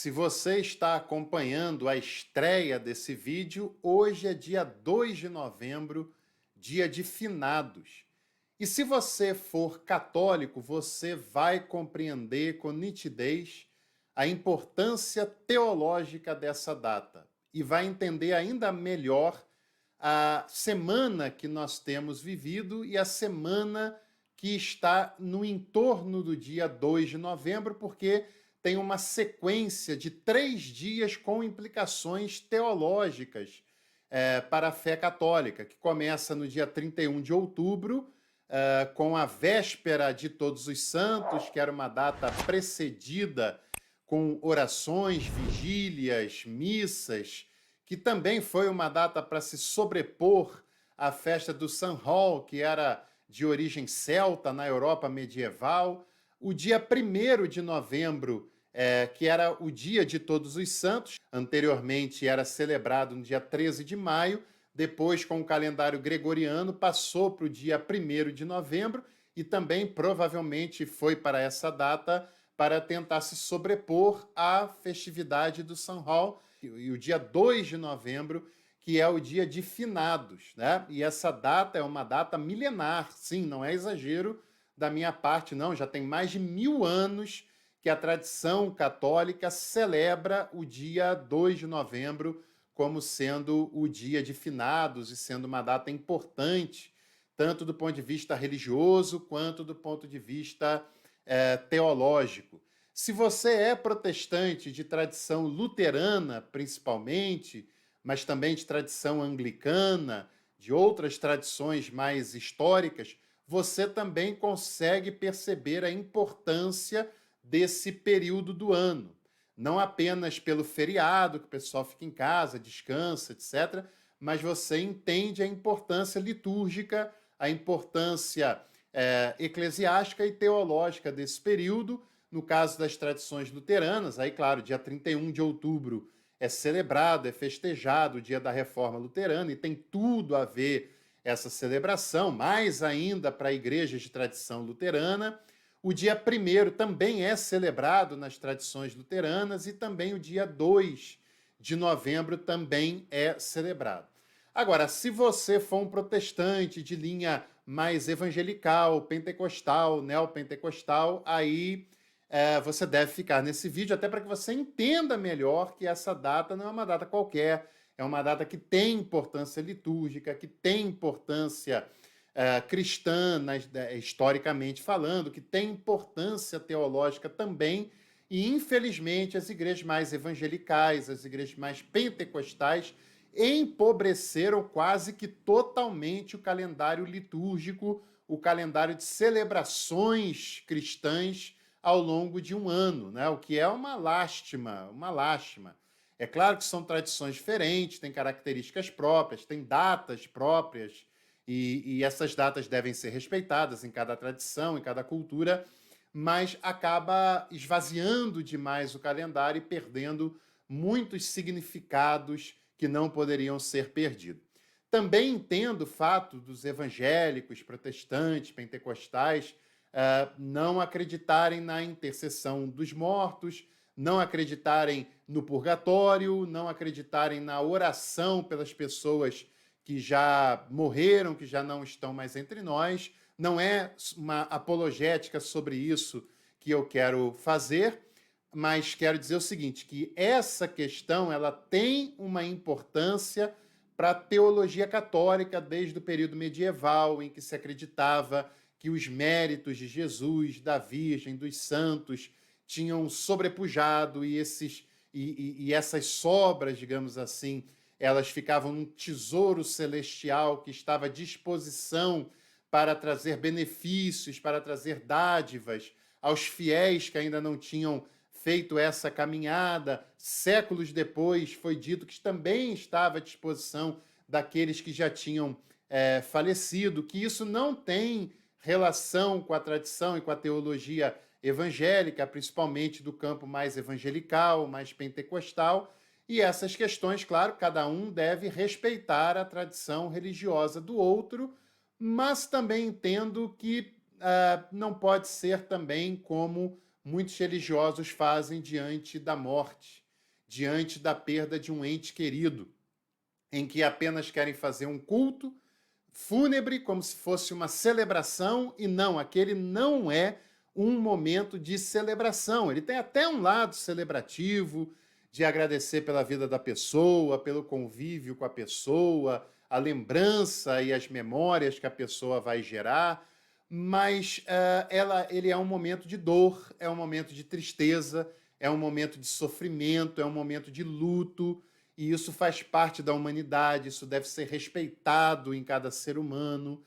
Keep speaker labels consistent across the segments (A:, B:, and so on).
A: Se você está acompanhando a estreia desse vídeo, hoje é dia 2 de novembro, dia de finados. E se você for católico, você vai compreender com nitidez a importância teológica dessa data e vai entender ainda melhor a semana que nós temos vivido e a semana que está no entorno do dia 2 de novembro, porque tem uma sequência de 3 dias com implicações teológicas para a fé católica, que começa no dia 31 de outubro, com a véspera de Todos os Santos, que era uma data precedida com orações, vigílias, missas, que também foi uma data para se sobrepor à festa do Samhain, que era de origem celta na Europa medieval. O dia 1º de novembro, que era o dia de Todos os Santos, anteriormente era celebrado no dia 13 de maio, depois, com o calendário gregoriano, passou para o dia 1º de novembro e também provavelmente foi para essa data para tentar se sobrepor à festividade do Samhain, e o dia 2 de novembro, que é o dia de finados, né? E essa data é uma data milenar, sim, não é exagero da minha parte, não, já tem mais de 1000 anos que a tradição católica celebra o dia 2 de novembro como sendo o dia de finados e sendo uma data importante, tanto do ponto de vista religioso quanto do ponto de vista teológico. Se você é protestante de tradição luterana, principalmente, mas também de tradição anglicana, de outras tradições mais históricas, você também consegue perceber a importância desse período do ano. Não apenas pelo feriado, que o pessoal fica em casa, descansa, etc., mas você entende a importância litúrgica, a importância eclesiástica e teológica desse período. No caso das tradições luteranas, aí, claro, dia 31 de outubro é celebrado, é festejado o dia da Reforma Luterana e tem tudo a ver essa celebração, mais ainda para igrejas de tradição luterana. O dia 1º também é celebrado nas tradições luteranas e também o dia 2 de novembro também é celebrado. Agora, se você for um protestante de linha mais evangelical, pentecostal, neopentecostal, aí você deve ficar nesse vídeo até para que você entenda melhor que essa data não é uma data qualquer, é uma data que tem importância litúrgica, que tem importância cristã, historicamente falando, que tem importância teológica também, e infelizmente as igrejas mais evangelicais, as igrejas mais pentecostais, empobreceram quase que totalmente o calendário litúrgico, o calendário de celebrações cristãs ao longo de um ano, né? O que é uma lástima, uma lástima. É claro que são tradições diferentes, têm características próprias, têm datas próprias, e essas datas devem ser respeitadas em cada tradição, em cada cultura, mas acaba esvaziando demais o calendário e perdendo muitos significados que não poderiam ser perdidos. Também entendo o fato dos evangélicos, protestantes, pentecostais não acreditarem na intercessão dos mortos, não acreditarem no purgatório, não acreditarem na oração pelas pessoas que já morreram, que já não estão mais entre nós. Não é uma apologética sobre isso que eu quero fazer, mas quero dizer o seguinte, que essa questão ela tem uma importância para a teologia católica desde o período medieval, em que se acreditava que os méritos de Jesus, da Virgem, dos santos, tinham sobrepujado e essas sobras, digamos assim, elas ficavam num tesouro celestial que estava à disposição para trazer benefícios, para trazer dádivas aos fiéis que ainda não tinham feito essa caminhada. Séculos depois foi dito que também estava à disposição daqueles que já tinham falecido, que isso não tem relação com a tradição e com a teologia evangélica, principalmente do campo mais evangelical, mais pentecostal, e essas questões, claro, cada um deve respeitar a tradição religiosa do outro, mas também entendo que não pode ser também como muitos religiosos fazem diante da morte, diante da perda de um ente querido, em que apenas querem fazer um culto fúnebre, como se fosse uma celebração, e não, aquele não é um momento de celebração. Ele tem até um lado celebrativo, de agradecer pela vida da pessoa, pelo convívio com a pessoa, a lembrança e as memórias que a pessoa vai gerar, mas ele é um momento de dor, é um momento de tristeza, é um momento de sofrimento, é um momento de luto, e isso faz parte da humanidade, isso deve ser respeitado em cada ser humano.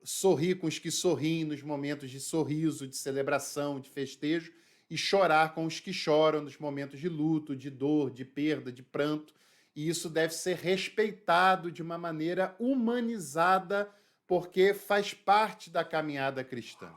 A: Sorrir com os que sorriem nos momentos de sorriso, de celebração, de festejo, e chorar com os que choram nos momentos de luto, de dor, de perda, de pranto. E isso deve ser respeitado de uma maneira humanizada, porque faz parte da caminhada cristã.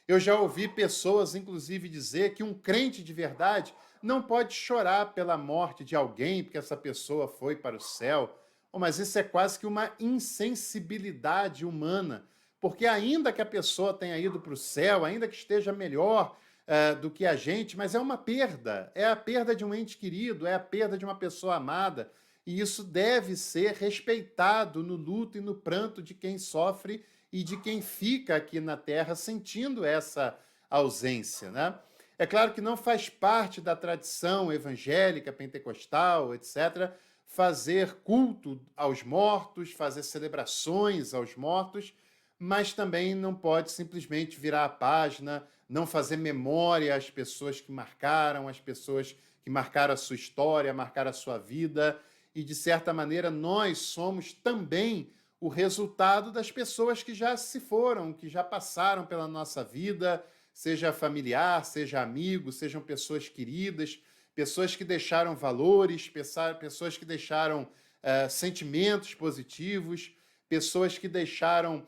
A: Eu já ouvi pessoas, inclusive, dizer que um crente de verdade não pode chorar pela morte de alguém porque essa pessoa foi para o céu. Oh, mas isso é quase que uma insensibilidade humana, porque ainda que a pessoa tenha ido para o céu, ainda que esteja melhor do que a gente, mas é uma perda. É a perda de um ente querido, é a perda de uma pessoa amada. E isso deve ser respeitado no luto e no pranto de quem sofre e de quem fica aqui na Terra sentindo essa ausência, né? É claro que não faz parte da tradição evangélica, pentecostal, etc., fazer culto aos mortos, fazer celebrações aos mortos, mas também não pode simplesmente virar a página, não fazer memória às pessoas que marcaram, às pessoas que marcaram a sua história, marcaram a sua vida, e de certa maneira nós somos também o resultado das pessoas que já se foram, que já passaram pela nossa vida, seja familiar, seja amigo, sejam pessoas queridas, pessoas que deixaram valores, pessoas que deixaram sentimentos positivos, pessoas que deixaram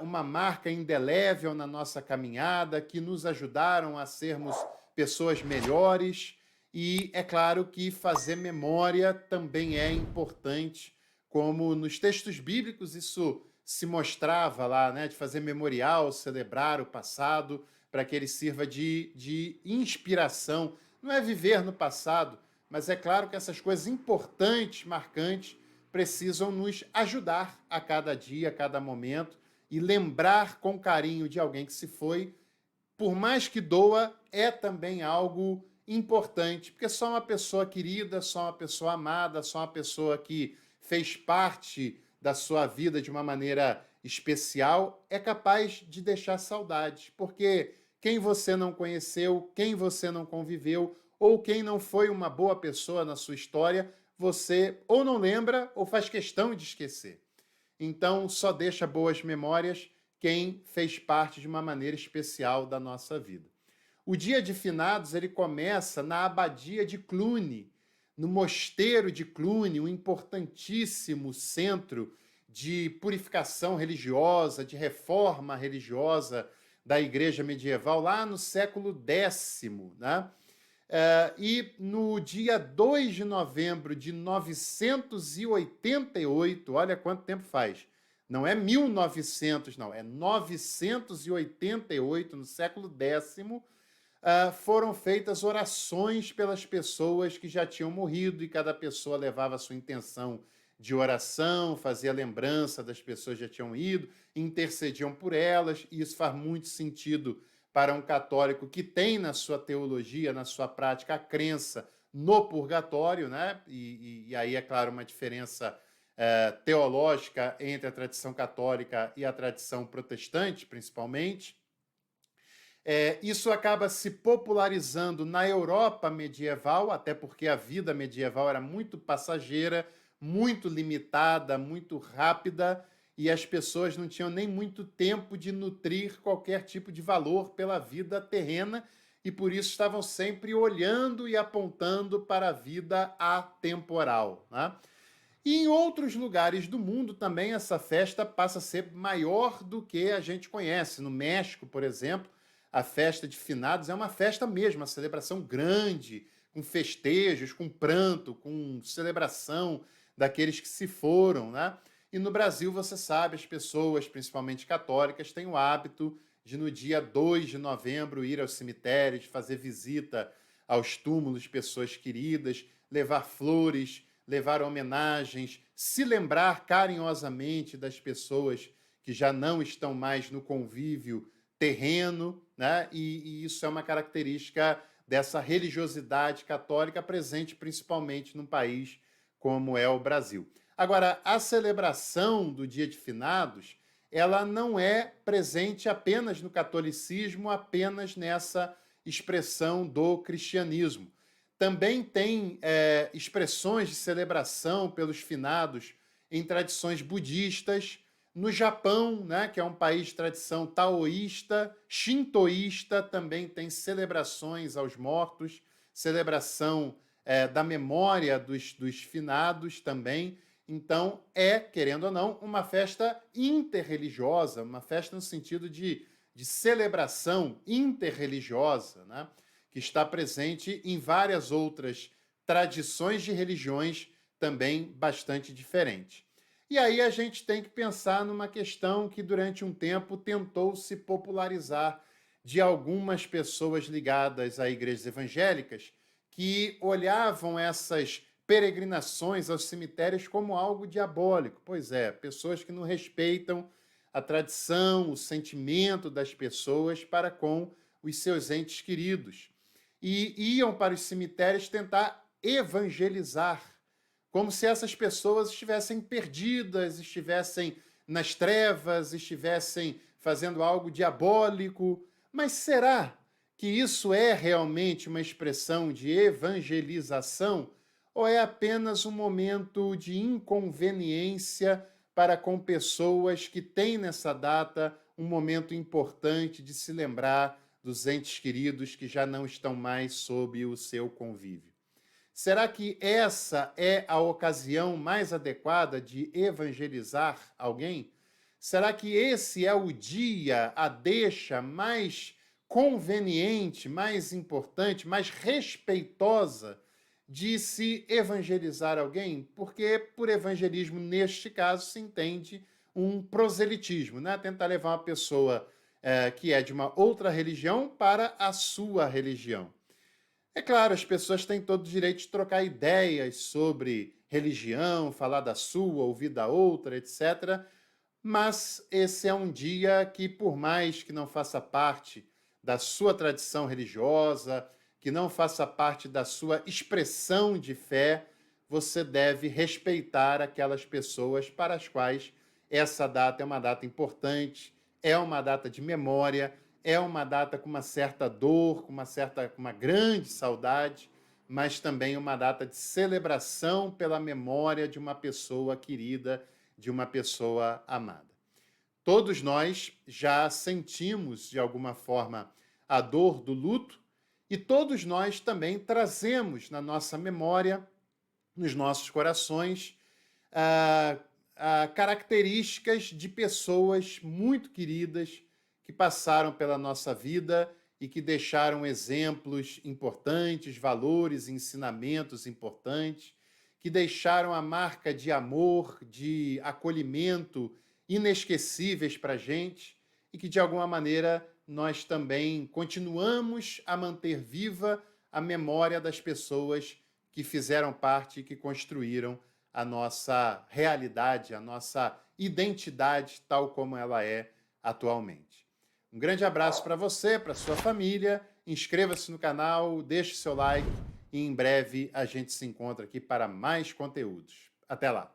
A: uma marca indelével na nossa caminhada, que nos ajudaram a sermos pessoas melhores. E é claro que fazer memória também é importante, como nos textos bíblicos isso se mostrava lá, né, de fazer memorial, celebrar o passado, para que ele sirva de inspiração. Não é viver no passado, mas é claro que essas coisas importantes, marcantes, precisam nos ajudar a cada dia, a cada momento, e lembrar com carinho de alguém que se foi, por mais que doa, é também algo importante, porque só uma pessoa querida, só uma pessoa amada, só uma pessoa que fez parte da sua vida de uma maneira especial é capaz de deixar saudades, porque quem você não conheceu, quem você não conviveu, ou quem não foi uma boa pessoa na sua história, você ou não lembra ou faz questão de esquecer. Então, só deixa boas memórias quem fez parte de uma maneira especial da nossa vida. O dia de finados ele começa na abadia de Cluny, no mosteiro de Cluny, um importantíssimo centro de purificação religiosa, de reforma religiosa da igreja medieval, lá no século X, né? E no dia 2 de novembro de 988, olha quanto tempo faz, não é 1900, não, é 988, no século X, foram feitas orações pelas pessoas que já tinham morrido, e cada pessoa levava a sua intenção de oração, fazia lembrança das pessoas que já tinham ido, intercediam por elas, e isso faz muito sentido para um católico que tem na sua teologia, na sua prática, a crença no purgatório, né? E aí, é claro, uma diferença teológica entre a tradição católica e a tradição protestante, principalmente. Isso acaba se popularizando na Europa medieval, até porque a vida medieval era muito passageira, muito limitada, muito rápida, e as pessoas não tinham nem muito tempo de nutrir qualquer tipo de valor pela vida terrena, e por isso estavam sempre olhando e apontando para a vida atemporal, né? E em outros lugares do mundo também essa festa passa a ser maior do que a gente conhece. No México, por exemplo, a festa de finados é uma festa mesmo, uma celebração grande, com festejos, com pranto, com celebração daqueles que se foram, né? E no Brasil, você sabe, as pessoas, principalmente católicas, têm o hábito de no dia 2 de novembro ir aos cemitérios, fazer visita aos túmulos de pessoas queridas, levar flores, levar homenagens, se lembrar carinhosamente das pessoas que já não estão mais no convívio terreno, né? E isso é uma característica dessa religiosidade católica presente principalmente num país como é o Brasil. Agora, a celebração do Dia de Finados, ela não é presente apenas no catolicismo, apenas nessa expressão do cristianismo. Também tem expressões de celebração pelos finados em tradições budistas. No Japão, né, que é um país de tradição taoísta, shintoísta, também tem celebrações aos mortos, celebração da memória dos finados também. Então, querendo ou não, uma festa interreligiosa, uma festa no sentido de celebração interreligiosa, né? Que está presente em várias outras tradições de religiões também bastante diferentes. E aí a gente tem que pensar numa questão que durante um tempo tentou se popularizar de algumas pessoas ligadas a igrejas evangélicas que olhavam essas peregrinações aos cemitérios como algo diabólico. Pois é, pessoas que não respeitam a tradição, o sentimento das pessoas para com os seus entes queridos. E iam para os cemitérios tentar evangelizar, como se essas pessoas estivessem perdidas, estivessem nas trevas, estivessem fazendo algo diabólico. Mas será que isso é realmente uma expressão de evangelização ou é apenas um momento de inconveniência para com pessoas que têm nessa data um momento importante de se lembrar dos entes queridos que já não estão mais sob o seu convívio? Será que essa é a ocasião mais adequada de evangelizar alguém? Será que esse é o dia, a deixa mais conveniente, mais importante, mais respeitosa de se evangelizar alguém? Porque por evangelismo, neste caso, se entende um proselitismo, né? Tentar levar uma pessoa que é de uma outra religião para a sua religião. É claro, as pessoas têm todo o direito de trocar ideias sobre religião, falar da sua, ouvir da outra, etc. Mas esse é um dia que, por mais que não faça parte da sua tradição religiosa, que não faça parte da sua expressão de fé, você deve respeitar aquelas pessoas para as quais essa data é uma data importante, é uma data de memória, é uma data com uma certa dor, com uma grande saudade, mas também uma data de celebração pela memória de uma pessoa querida, de uma pessoa amada. Todos nós já sentimos, de alguma forma, a dor do luto e todos nós também trazemos na nossa memória, nos nossos corações, características de pessoas muito queridas que passaram pela nossa vida e que deixaram exemplos importantes, valores, ensinamentos importantes, que deixaram a marca de amor, de acolhimento inesquecíveis para a gente e que, de alguma maneira, nós também continuamos a manter viva a memória das pessoas que fizeram parte e que construíram a nossa realidade, a nossa identidade tal como ela é atualmente. Um grande abraço para você, para sua família. Inscreva-se no canal, deixe seu like e em breve a gente se encontra aqui para mais conteúdos. Até lá!